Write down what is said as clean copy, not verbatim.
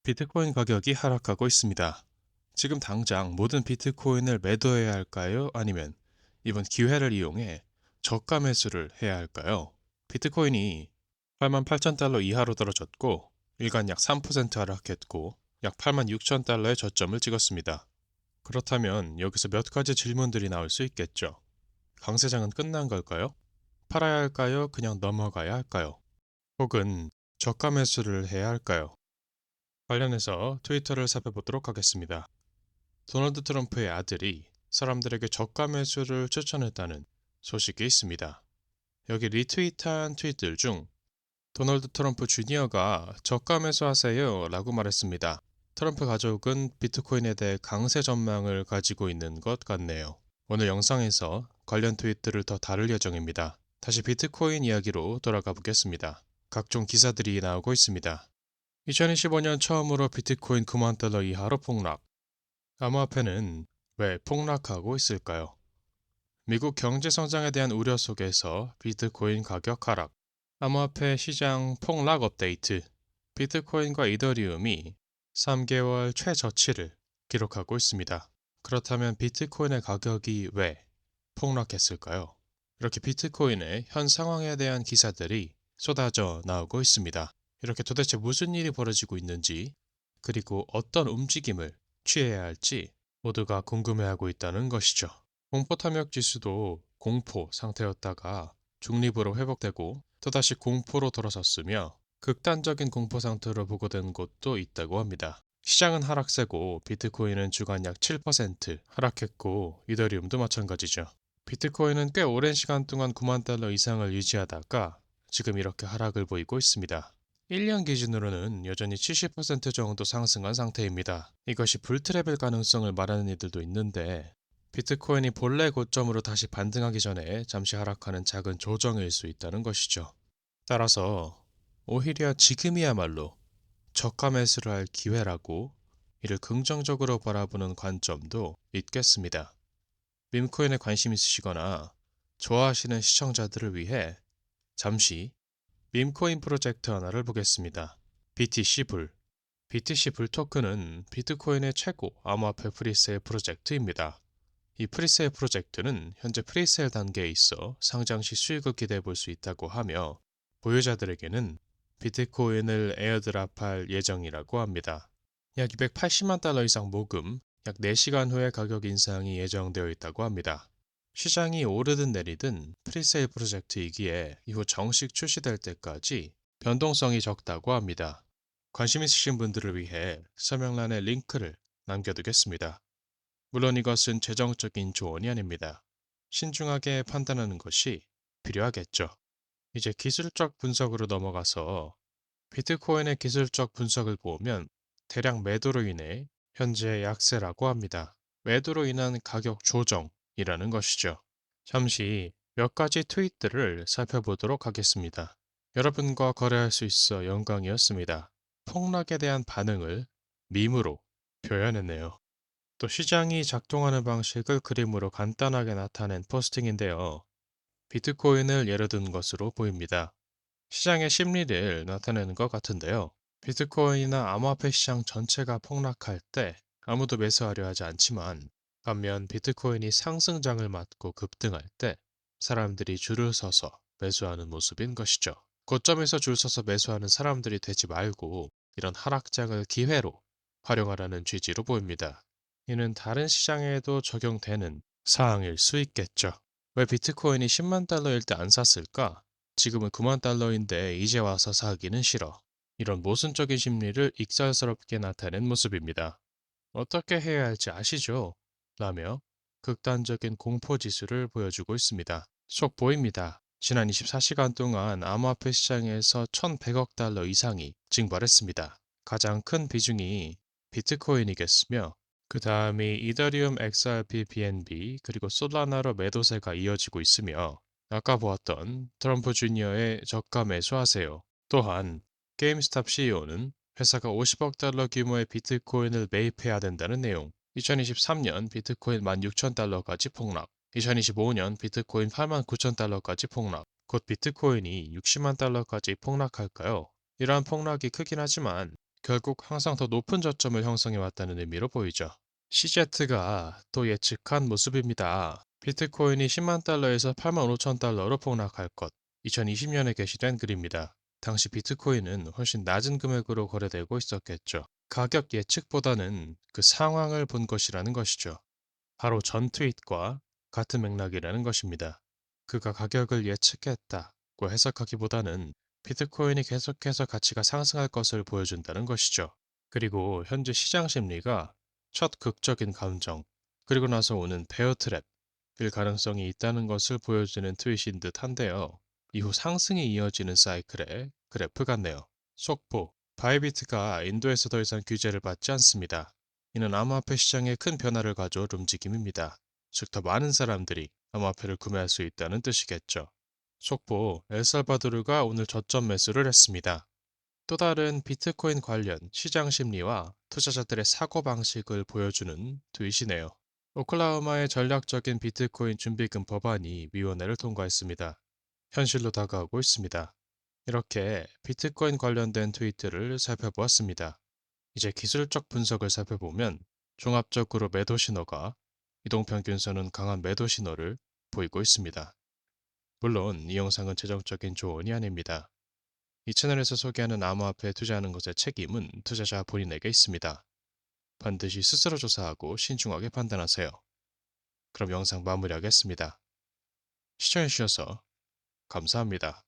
비트코인 가격이 하락하고 있습니다. 지금 당장 모든 비트코인을 매도해야 할까요? 아니면 이번 기회를 이용해 저가 매수를 해야 할까요? 비트코인이 88,000달러 이하로 떨어졌고 일간 약 3% 하락했고 약 86,000달러의 저점을 찍었습니다. 그렇다면 여기서 몇 가지 질문들이 나올 수 있겠죠. 강세장은 끝난 걸까요? 팔아야 할까요? 그냥 넘어가야 할까요? 혹은 저가 매수를 해야 할까요? 관련해서 트위터를 살펴보도록 하겠습니다. 도널드 트럼프의 아들이 사람들에게 저가 매수를 추천했다는 소식이 있습니다. 여기 리트윗한 트윗들 중 도널드 트럼프 주니어가 저가 매수하세요 라고 말했습니다. 트럼프 가족은 비트코인에 대해 강세 전망을 가지고 있는 것 같네요. 오늘 영상에서 관련 트윗들을 더 다룰 예정입니다. 다시 비트코인 이야기로 돌아가 보겠습니다. 각종 기사들이 나오고 있습니다. 2025년 처음으로 비트코인 9만 달러 이하로 폭락. 암호화폐는 왜 폭락하고 있을까요? 미국 경제 성장에 대한 우려 속에서 비트코인 가격 하락, 암호화폐 시장 폭락 업데이트, 비트코인과 이더리움이 3개월 최저치를 기록하고 있습니다. 그렇다면 비트코인의 가격이 왜 폭락했을까요? 이렇게 비트코인의 현 상황에 대한 기사들이 쏟아져 나오고 있습니다. 이렇게 도대체 무슨 일이 벌어지고 있는지, 그리고 어떤 움직임을 취해야 할지 모두가 궁금해하고 있다는 것이죠. 공포 탐욕 지수도 공포 상태였다가 중립으로 회복되고 또다시 공포로 돌아섰으며 극단적인 공포 상태로 보고된 곳도 있다고 합니다. 시장은 하락세고 비트코인은 주간 약 7% 하락했고 이더리움도 마찬가지죠. 비트코인은 꽤 오랜 시간 동안 9만 달러 이상을 유지하다가 지금 이렇게 하락을 보이고 있습니다. 1년 기준으로는 여전히 70% 정도 상승한 상태입니다. 이것이 불트랩일 가능성을 말하는 이들도 있는데 비트코인이 본래 고점으로 다시 반등하기 전에 잠시 하락하는 작은 조정일 수 있다는 것이죠. 따라서 오히려 지금이야말로 저가 매수를 할 기회라고 이를 긍정적으로 바라보는 관점도 있겠습니다. 밈코인에 관심 있으시거나 좋아하시는 시청자들을 위해 잠시 밈코인 프로젝트 하나를 보겠습니다. BTC 불. BTC 불 토큰은 비트코인의 최고 암호화폐 프리세일 프로젝트입니다. 이 프리세일 프로젝트는 현재 프리세일 단계에 있어 상장 시 수익을 기대해 볼 수 있다고 하며 보유자들에게는 비트코인을 에어드랍할 예정이라고 합니다. 약 280만 달러 이상 모금, 약 4시간 후에 가격 인상이 예정되어 있다고 합니다. 시장이 오르든 내리든 프리세일 프로젝트이기에 이후 정식 출시될 때까지 변동성이 적다고 합니다. 관심 있으신 분들을 위해 설명란에 링크를 남겨두겠습니다. 물론 이것은 재정적인 조언이 아닙니다. 신중하게 판단하는 것이 필요하겠죠. 이제 기술적 분석으로 넘어가서 비트코인의 기술적 분석을 보면 대량 매도로 인해 현재 약세라고 합니다. 매도로 인한 가격 조정이라는 것이죠. 잠시 몇 가지 트윗들을 살펴보도록 하겠습니다. 여러분과 거래할 수 있어 영광이었습니다. 폭락에 대한 반응을 밈으로 표현했네요. 또 시장이 작동하는 방식을 그림으로 간단하게 나타낸 포스팅인데요. 비트코인을 예로 든 것으로 보입니다. 시장의 심리를 나타내는 것 같은데요. 비트코인이나 암호화폐 시장 전체가 폭락할 때 아무도 매수하려 하지 않지만 반면 비트코인이 상승장을 맞고 급등할 때 사람들이 줄을 서서 매수하는 모습인 것이죠. 고점에서 줄 서서 매수하는 사람들이 되지 말고 이런 하락장을 기회로 활용하라는 취지로 보입니다. 이는 다른 시장에도 적용되는 사항일 수 있겠죠. 왜 비트코인이 10만 달러일 때 안 샀을까? 지금은 9만 달러인데 이제 와서 사기는 싫어. 이런 모순적인 심리를 익살스럽게 나타낸 모습입니다. 어떻게 해야 할지 아시죠? 라며 극단적인 공포 지수를 보여주고 있습니다. 속 보입니다. 지난 24시간 동안 암호화폐 시장에서 1,100억 달러 이상이 증발했습니다. 가장 큰 비중이 비트코인이겠으며 그 다음이 이더리움 XRP BNB 그리고 솔라나로 매도세가 이어지고 있으며 아까 보았던 트럼프 주니어의 저가 매수하세요. 또한 게임스탑 CEO는 회사가 50억 달러 규모의 비트코인을 매입해야 된다는 내용. 2023년 비트코인 16,000달러까지 폭락. 2025년 비트코인 89,000달러까지 폭락. 곧 비트코인이 60만 달러까지 폭락할까요? 이러한 폭락이 크긴 하지만 결국 항상 더 높은 저점을 형성해 왔다는 의미로 보이죠. CZ가 또 예측한 모습입니다. 비트코인이 10만 달러에서 8만 5천 달러로 폭락할 것. 2020년에 게시된 글입니다. 당시 비트코인은 훨씬 낮은 금액으로 거래되고 있었겠죠. 가격 예측보다는 그 상황을 본 것이라는 것이죠. 바로 전 트윗과 같은 맥락이라는 것입니다. 그가 가격을 예측했다고 해석하기보다는 비트코인이 계속해서 가치가 상승할 것을 보여준다는 것이죠. 그리고 현재 시장 심리가 첫 극적인 감정, 그리고 나서 오는 베어 트랩일 가능성이 있다는 것을 보여주는 트윗인 듯한데요. 이후 상승이 이어지는 사이클의 그래프 같네요. 속보, 바이비트가 인도에서 더 이상 규제를 받지 않습니다. 이는 암호화폐 시장에 큰 변화를 가져올 움직임입니다. 즉, 더 많은 사람들이 암호화폐를 구매할 수 있다는 뜻이겠죠. 속보, 엘살바도르가 오늘 저점 매수를 했습니다. 또 다른 비트코인 관련 시장 심리와 투자자들의 사고방식을 보여주는 트윗이네요. 오클라호마의 전략적인 비트코인 준비금 법안이 위원회를 통과했습니다. 현실로 다가오고 있습니다. 이렇게 비트코인 관련된 트윗들을 살펴보았습니다. 이제 기술적 분석을 살펴보면 종합적으로 매도 신호가 이동평균선은 강한 매도 신호를 보이고 있습니다. 물론 이 영상은 재정적인 조언이 아닙니다. 이 채널에서 소개하는 암호화폐에 투자하는 것의 책임은 투자자 본인에게 있습니다. 반드시 스스로 조사하고 신중하게 판단하세요. 그럼 영상 마무리하겠습니다. 시청해주셔서 감사합니다.